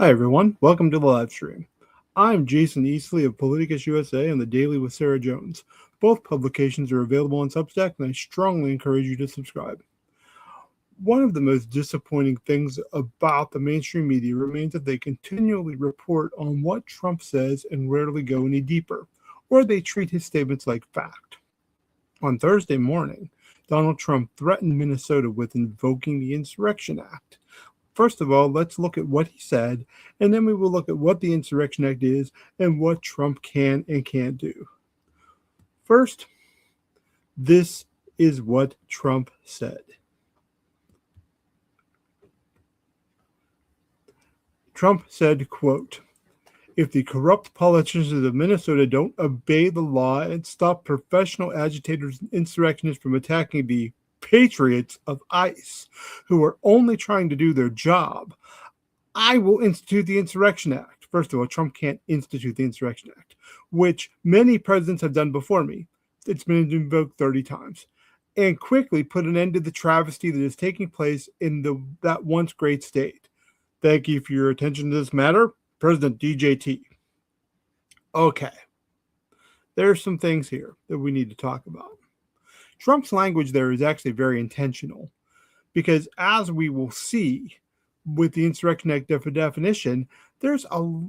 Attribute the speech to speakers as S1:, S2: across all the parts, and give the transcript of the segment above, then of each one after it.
S1: Hi, everyone. Welcome to the live stream. I'm Jason Eastley of Politicus USA and the Daily with Sarah Jones. Both publications are available on Substack, and I strongly encourage you to subscribe. One of the most disappointing things about the mainstream media remains that they continually report on what Trump says and rarely go any deeper, or they treat his statements like fact. On Thursday morning, Donald Trump threatened Minnesota with invoking the Insurrection Act. First of all, let's look at what he said, and then we will look at what the Insurrection Act is and what Trump can and can't do. First, this is what Trump said. Trump said, quote, "If the corrupt politicians of Minnesota don't obey the law and stop professional agitators and insurrectionists from attacking the patriots of ICE, who are only trying to do their job, I will institute the Insurrection Act." First of all, Trump can't institute the Insurrection Act, which many presidents have done before me. It's been invoked 30 times. And quickly put an end to the travesty that is taking place in that once great state. Thank you for your attention to this matter, President DJT. Okay, there's some things here that we need to talk about. Trump's language there is actually very intentional because, as we will see with the Insurrection Act definition, the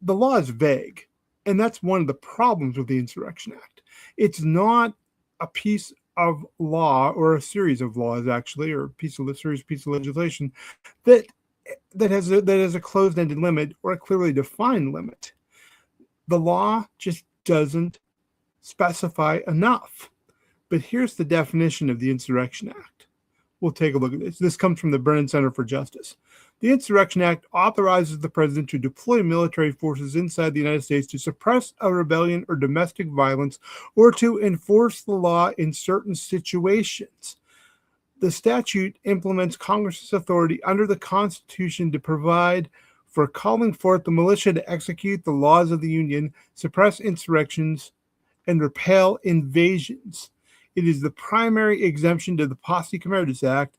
S1: law is vague, and that's one of the problems with the Insurrection Act. It's not a piece of law or a series of laws, actually, or a piece of legislation that has a closed-ended limit or a clearly defined limit. The law just doesn't specify enough. But here's the definition of the Insurrection Act. We'll take a look at this. This comes from the Brennan Center for Justice. The Insurrection Act authorizes the president to deploy military forces inside the United States to suppress a rebellion or domestic violence or to enforce the law in certain situations. The statute implements Congress's authority under the Constitution to provide for calling forth the militia to execute the laws of the Union, suppress insurrections, and repel invasions. It is the primary exemption to the Posse Comitatus Act,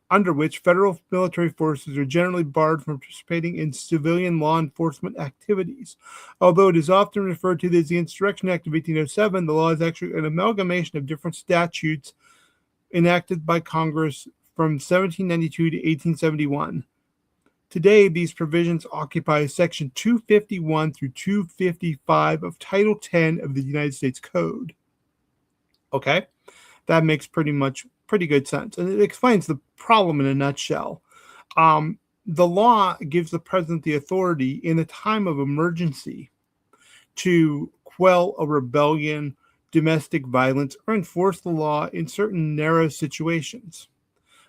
S1: under which federal military forces are generally barred from participating in civilian law enforcement activities. Although it is often referred to as the Insurrection Act of 1807, the law is actually an amalgamation of different statutes enacted by Congress from 1792 to 1871. Today, these provisions occupy Section 251 through 255 of Title 10 of the United States Code. Okay, that makes pretty good sense, and it explains the problem in a nutshell. The law gives the president the authority in a time of emergency to quell a rebellion, domestic violence, or enforce the law in certain narrow situations.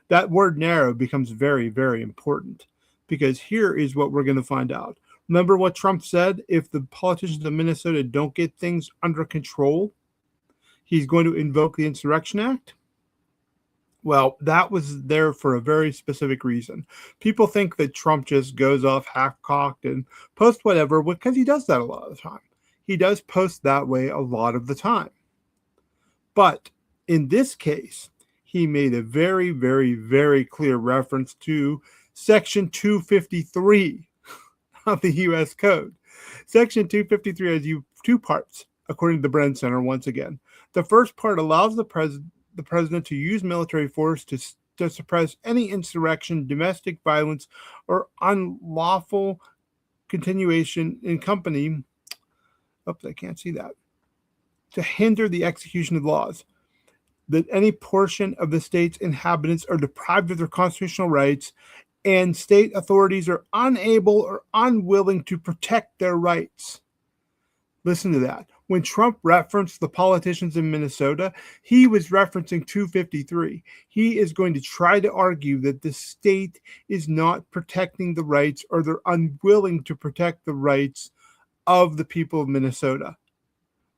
S1: That word narrow becomes very, very important because here is what we're going to find out. Remember what Trump said? If the politicians of Minnesota don't get things under control, he's going to invoke the Insurrection Act. Well, that was there for a very specific reason. People think that Trump just goes off half-cocked and posts whatever because he does that a lot of the time. He does post that way a lot of the time. But in this case, he made a very, very, very clear reference to Section 253 of the U.S. Code. Section 253 has two parts, according to the Brennan Center once again. The first part allows the president to use military force to suppress any insurrection, domestic violence, or unlawful continuation in company. Oops, I can't see that. To hinder the execution of laws. That any portion of the state's inhabitants are deprived of their constitutional rights, and state authorities are unable or unwilling to protect their rights. Listen to that. When Trump referenced the politicians in Minnesota, he was referencing 253. He is going to try to argue that the state is not protecting the rights, or they're unwilling to protect the rights of the people of Minnesota.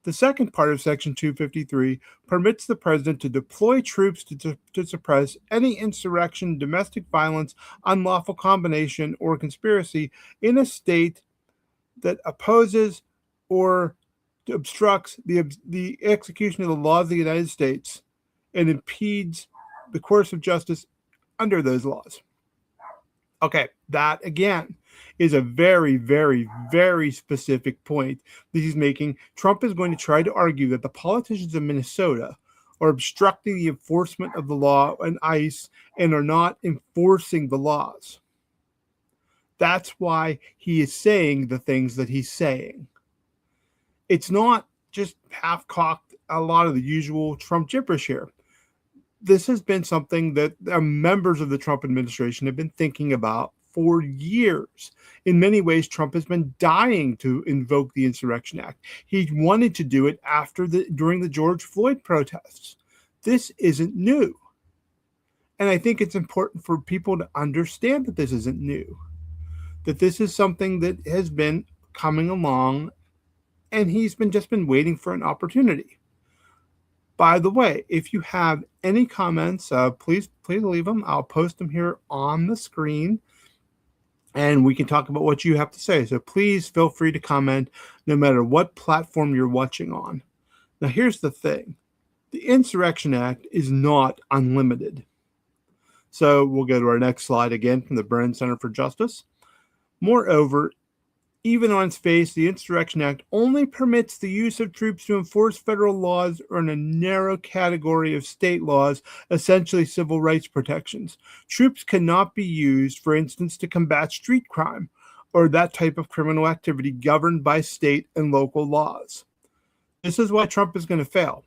S1: The second part of Section 253 permits the president to deploy troops to suppress any insurrection, domestic violence, unlawful combination, or conspiracy in a state that opposes or obstructs the execution of the laws of the United States and impedes the course of justice under those laws. Okay, that again is a very, very, very specific point that he's making. Trump is going to try to argue that the politicians of Minnesota are obstructing the enforcement of the law and ICE and are not enforcing the laws. That's why he is saying the things that he's saying. It's not just half-cocked, a lot of the usual Trump gibberish here. This has been something that members of the Trump administration have been thinking about for years. In many ways, Trump has been dying to invoke the Insurrection Act. He wanted to do it during the George Floyd protests. This isn't new. And I think it's important for people to understand that this isn't new, that this is something that has been coming along, and he's just been waiting for an opportunity. By the way, if you have any comments, please leave them. I'll post them here on the screen, and we can talk about what you have to say. So please feel free to comment no matter what platform you're watching on. Now, here's the thing. The Insurrection Act is not unlimited. So we'll go to our next slide again from the Brennan Center for Justice. Moreover, even on its face, the Insurrection Act only permits the use of troops to enforce federal laws or in a narrow category of state laws, essentially civil rights protections. Troops cannot be used, for instance, to combat street crime or that type of criminal activity governed by state and local laws. This is why Trump is going to fail.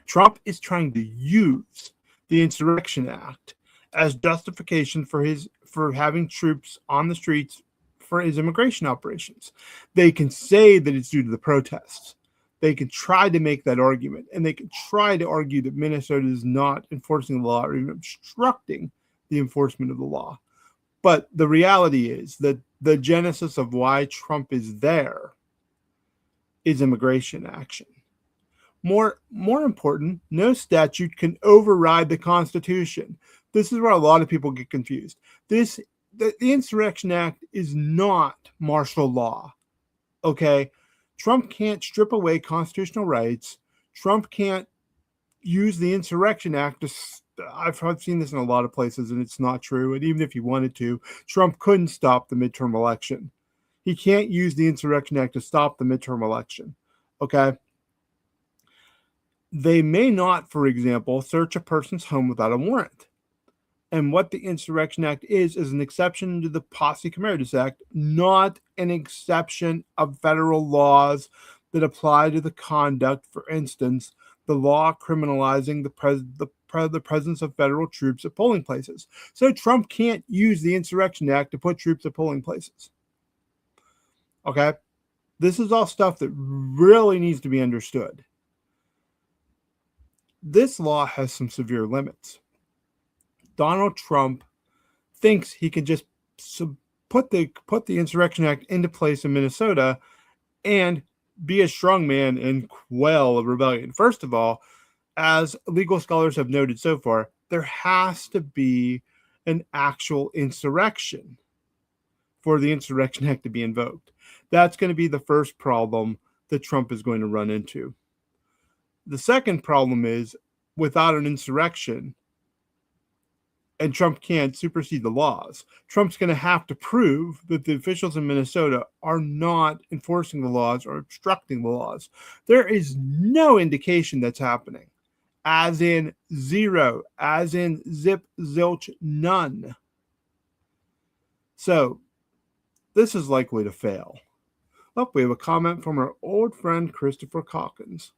S1: Trump is trying to use the Insurrection Act as justification for having troops on the streets for his immigration operations. They can say that it's due to the protests. They can try to make that argument, and they can try to argue that Minnesota is not enforcing the law or even obstructing the enforcement of the law. But the reality is that the genesis of why Trump is there is immigration action. More important, no statute can override the Constitution. This is where a lot of people get confused. The Insurrection Act is not martial law, okay? Trump can't strip away constitutional rights. Trump can't use the Insurrection Act to I've seen this in a lot of places, and it's not true. And even if he wanted to, Trump couldn't stop the midterm election. He can't use the Insurrection Act to stop the midterm election, okay? They may not, for example, search a person's home without a warrant. And what the Insurrection Act is an exception to the Posse Comitatus Act, not an exception of federal laws that apply to the conduct. For instance, the law criminalizing the presence of federal troops at polling places. So Trump can't use the Insurrection Act to put troops at polling places. Okay? This is all stuff that really needs to be understood. This law has some severe limits. Donald Trump thinks he can just put the Insurrection Act into place in Minnesota and be a strongman and quell a rebellion. First of all, as legal scholars have noted so far, there has to be an actual insurrection for the Insurrection Act to be invoked. That's going to be the first problem that Trump is going to run into. The second problem is, without an insurrection, and Trump can't supersede the laws, Trump's going to have to prove that the officials in Minnesota are not enforcing the laws or obstructing the laws. There is no indication that's happening, as in zero, as in zip, zilch, none. So this is likely to fail. Oh, we have a comment from our old friend Christopher Calkins.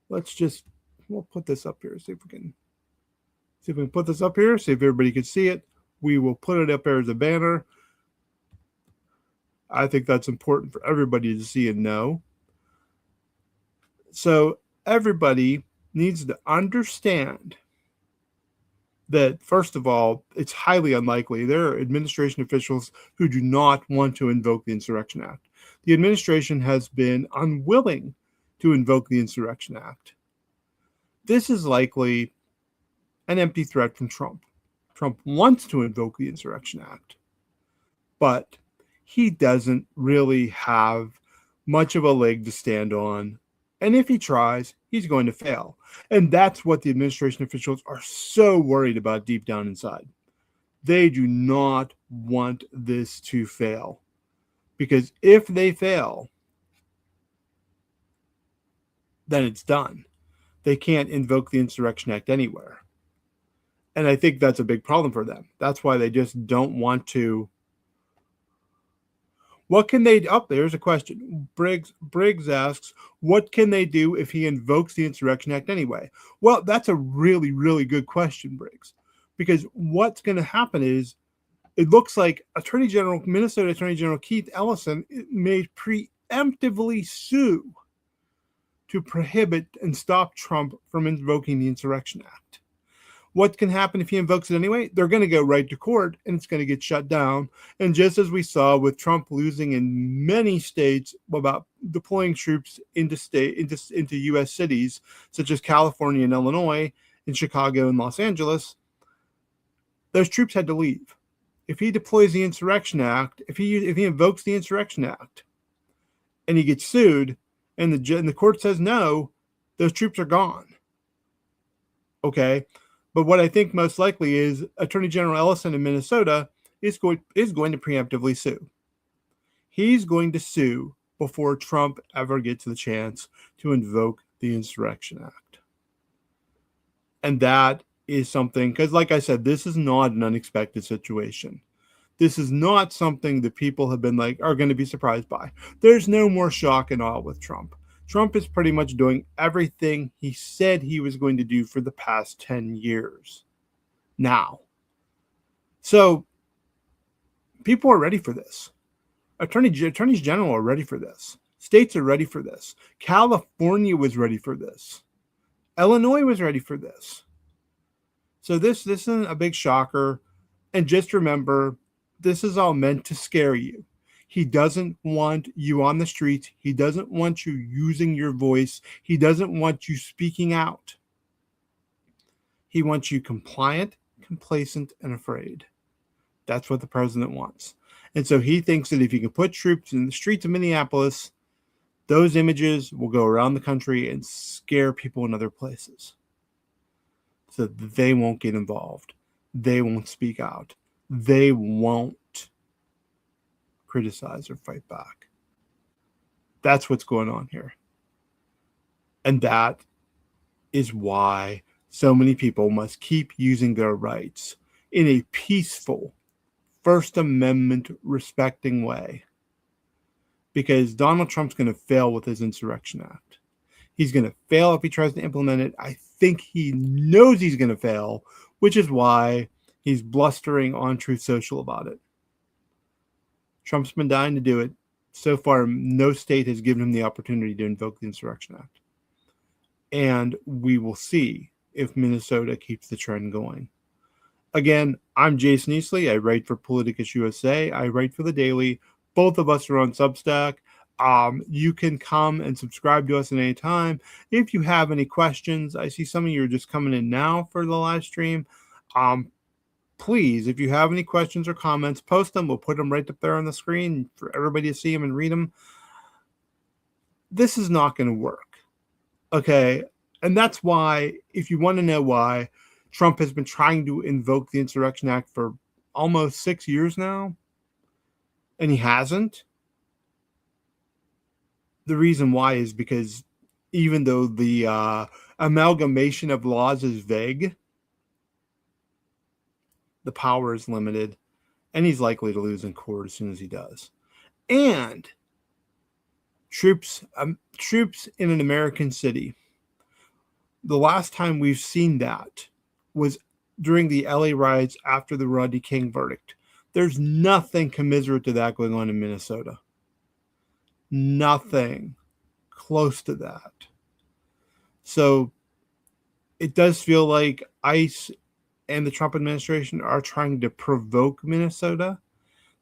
S1: We'll put this up here, see if we can put this up here, see if everybody can see it. We will put it up there as a banner. I think that's important for everybody to see and know. So everybody needs to understand that, first of all, it's highly unlikely. There are administration officials who do not want to invoke the Insurrection Act. The administration has been unwilling to invoke the Insurrection Act. This is likely an empty threat from Trump. Trump wants to invoke the Insurrection Act, but he doesn't really have much of a leg to stand on. And if he tries, he's going to fail. And that's what the administration officials are so worried about deep down inside. They do not want this to fail. Because if they fail, then it's done. They can't invoke the Insurrection Act anywhere. And I think that's a big problem for them. That's why they just don't want to. What can they? Oh, there's a question. Briggs asks, what can they do if he invokes the Insurrection Act anyway? Well, that's a really, really good question, Briggs. Because what's going to happen is, it looks like Minnesota Attorney General Keith Ellison may preemptively sue to prohibit and stop Trump from invoking the Insurrection Act. What can happen if he invokes it anyway? They're going to go right to court and it's going to get shut down. And just as we saw with Trump losing in many states about deploying troops into U.S. cities such as California and Illinois, and Chicago and Los Angeles, those troops had to leave. If he deploys the Insurrection Act, if he invokes the Insurrection Act, and he gets sued, and the court says no, those troops are gone. Okay. But what I think most likely is Attorney General Ellison in Minnesota is going to preemptively sue. He's going to sue before Trump ever gets the chance to invoke the Insurrection Act. And that is something, because like I said, this is not an unexpected situation. This is not something that people have been are going to be surprised by. There's no more shock and awe with Trump. Trump is pretty much doing everything he said he was going to do for the past 10 years now. So people are ready for this. Attorneys general are ready for this. States are ready for this. California was ready for this. Illinois was ready for this. So this isn't a big shocker. And just remember, this is all meant to scare you. He doesn't want you on the streets. He doesn't want you using your voice. He doesn't want you speaking out. He wants you compliant, complacent, and afraid. That's what the president wants. And so he thinks that if he can put troops in the streets of Minneapolis, those images will go around the country and scare people in other places so that they won't get involved. They won't speak out. They won't criticize or fight back. That's what's going on here. And that is why so many people must keep using their rights in a peaceful, First Amendment respecting way. Because Donald Trump's going to fail with his Insurrection Act. He's going to fail if he tries to implement it. I think he knows he's going to fail, which is why he's blustering on Truth Social about it. Trump's been dying to do it. So far, no state has given him the opportunity to invoke the Insurrection Act. And we will see if Minnesota keeps the trend going. Again, I'm Jason Easley. I write for Politicus USA. I write for The Daily. Both of us are on Substack. You can come and subscribe to us at any time. If you have any questions, I see some of you are just coming in now for the live stream. Please, if you have any questions or comments, post them. We'll put them right up there on the screen for everybody to see them and read them. This is not going to work. Okay? And that's why, if you want to know why Trump has been trying to invoke the Insurrection Act for almost 6 years now, and he hasn't, the reason why is because even though the amalgamation of laws is vague, the power is limited, and he's likely to lose in court as soon as he does. And troops in an American city, the last time we've seen that was during the LA riots after the Rodney King verdict. There's nothing commiserate to that going on in Minnesota. Nothing close to that. So it does feel like ICE and the Trump administration are trying to provoke Minnesota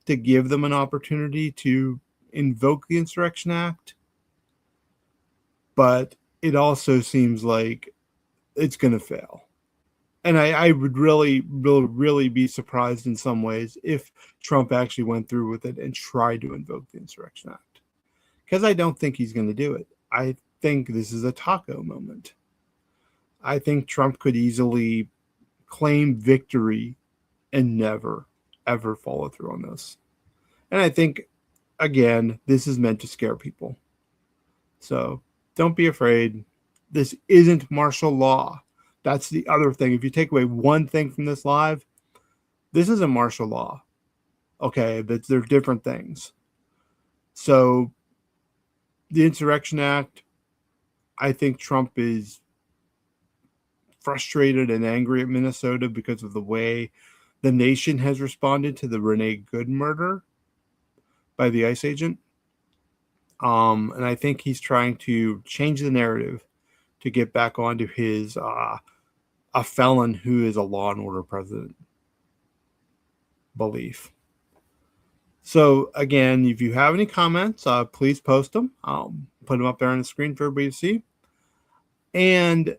S1: to give them an opportunity to invoke the Insurrection Act. But it also seems like it's going to fail. And I would really be surprised in some ways if Trump actually went through with it and tried to invoke the Insurrection Act. Because I don't think he's going to do it. I think this is a taco moment. I think Trump could easily claim victory and never, ever follow through on this. And I think, again, this is meant to scare people. So don't be afraid. This isn't martial law. That's the other thing. If you take away one thing from this live, this isn't martial law. Okay, they're different things. So the Insurrection Act, I think Trump is frustrated and angry at Minnesota because of the way the nation has responded to the Renee Good murder by the ICE agent. And I think he's trying to change the narrative to get back onto his a felon who is a law and order president belief. So again, if you have any comments, please post them. I'll put them up there on the screen for everybody to see. And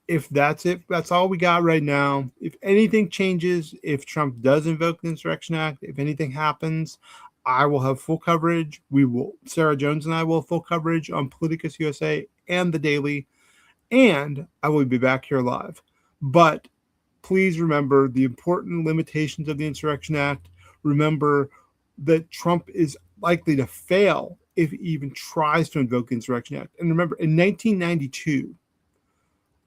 S1: if that's it, that's all we got right now. If anything changes, if Trump does invoke the Insurrection Act, if anything happens, I will have full coverage. Sarah Jones and I will have full coverage on Politicus USA and The Daily, and I will be back here live. But please remember the important limitations of the Insurrection Act. Remember that Trump is likely to fail if he even tries to invoke the Insurrection Act. And remember, in 1992,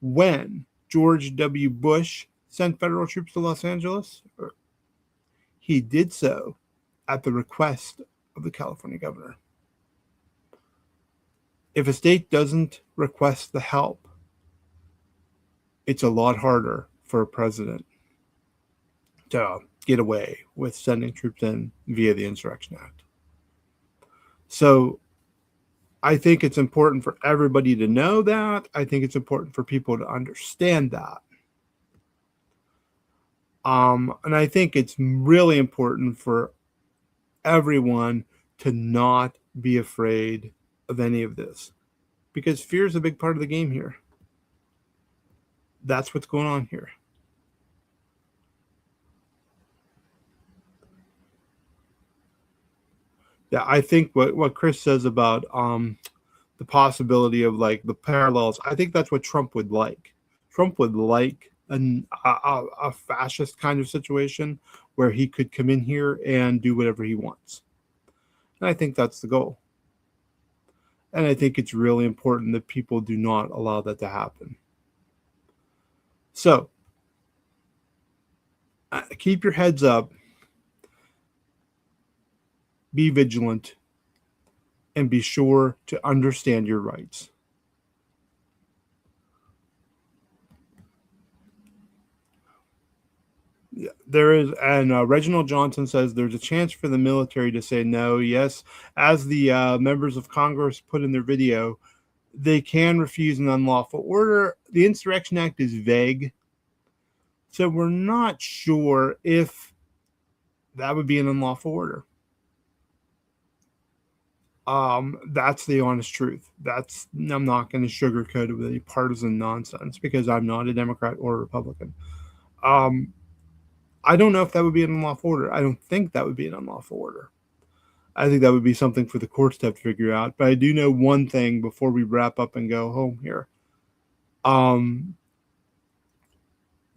S1: when George W. Bush sent federal troops to Los Angeles, he did so at the request of the California governor. If a state doesn't request the help, it's a lot harder for a president to get away with sending troops in via the Insurrection Act. So I think it's important for everybody to know that. I think it's important for people to understand that. And I think it's really important for everyone to not be afraid of any of this, because fear is a big part of the game here. That's what's going on here. Yeah, I think what Chris says about the possibility of like the parallels, I think that's what Trump would like. Trump would like a fascist kind of situation where he could come in here and do whatever he wants. And I think that's the goal. And I think it's really important that people do not allow that to happen. So keep your heads up, be vigilant, and be sure to understand your rights. There is, and Reginald Johnson says there's a chance for the military to say no. Yes, as the members of Congress put in their video, they can refuse an unlawful order. The Insurrection Act is vague, so we're not sure if that would be an unlawful order. That's the honest truth. I'm not going to sugarcoat it with any partisan nonsense because I'm not a Democrat or a Republican. I don't know if that would be an unlawful order. I don't think that would be an unlawful order. I think that would be something for the courts to have to figure out. But I do know one thing before we wrap up and go home here. The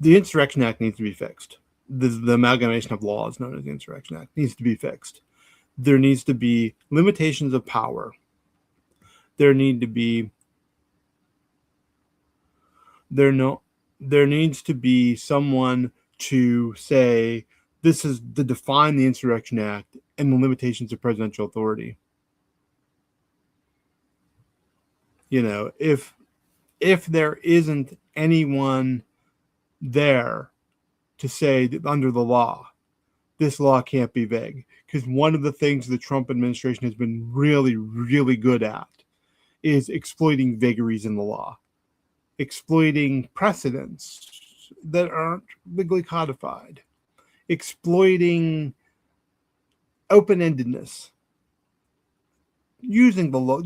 S1: Insurrection Act needs to be fixed. The amalgamation of laws known as the Insurrection Act needs to be fixed. There needs to be limitations of power. There needs to be someone to say this is to define the Insurrection Act and the limitations of presidential authority. You know, if there isn't anyone there to say that under the law, this law can't be vague. Because one of the things the Trump administration has been really, really good at is exploiting vagaries in the law, exploiting precedents that aren't legally codified, exploiting open-endedness, using the law,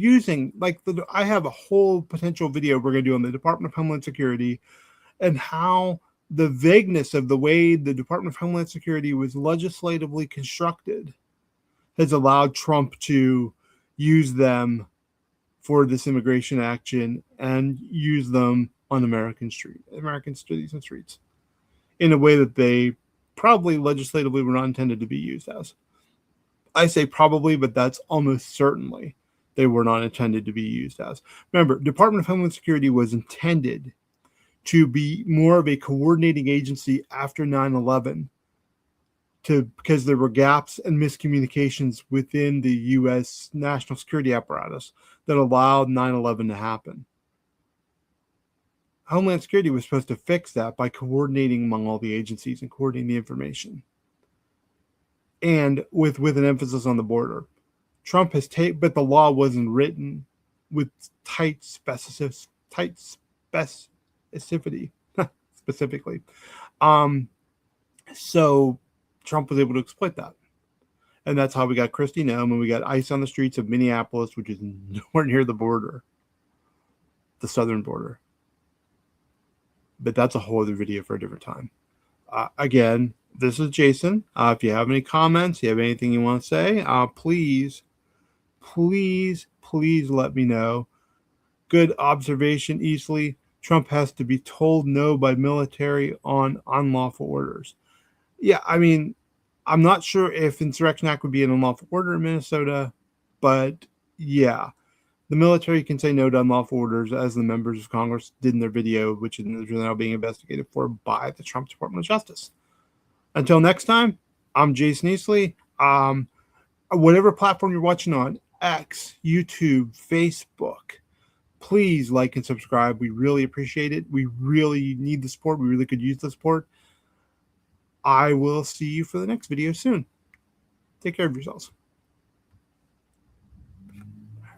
S1: I have a whole potential video we're going to do on the Department of Homeland Security and how the vagueness of the way the Department of Homeland Security was legislatively constructed has allowed Trump to use them for this immigration action and use them on American cities and streets in a way that they probably legislatively were not intended to be used as. I say probably, but that's almost certainly they were not intended to be used as. Remember, Department of Homeland Security was intended to be more of a coordinating agency after 9/11 because there were gaps and miscommunications within the U.S. national security apparatus that allowed 9/11 to happen. Homeland Security was supposed to fix that by coordinating among all the agencies and coordinating the information. And with an emphasis on the border. Trump has but the law wasn't written with tight specificity specifically. So Trump was able to exploit that. And that's how we got Kristi Noem, and we got ICE on the streets of Minneapolis, which is nowhere near the border, the southern border. But that's a whole other video for a different time. Again, this is Jason. If you have any comments, you have anything you want to say, please let me know. Good observation, Easley. Trump has to be told no by military on unlawful orders. Yeah, I mean, I'm not sure if Insurrection Act would be an unlawful order in Minnesota, but yeah, the military can say no to unlawful orders, as the members of Congress did in their video, which is now being investigated for by the Trump Department of Justice. Until next time, I'm Jason Easley. Whatever platform you're watching on, X, YouTube, Facebook, please like and subscribe. We really appreciate it. We really need the support. We really could use the support. I will see you for the next video soon. Take care of yourselves.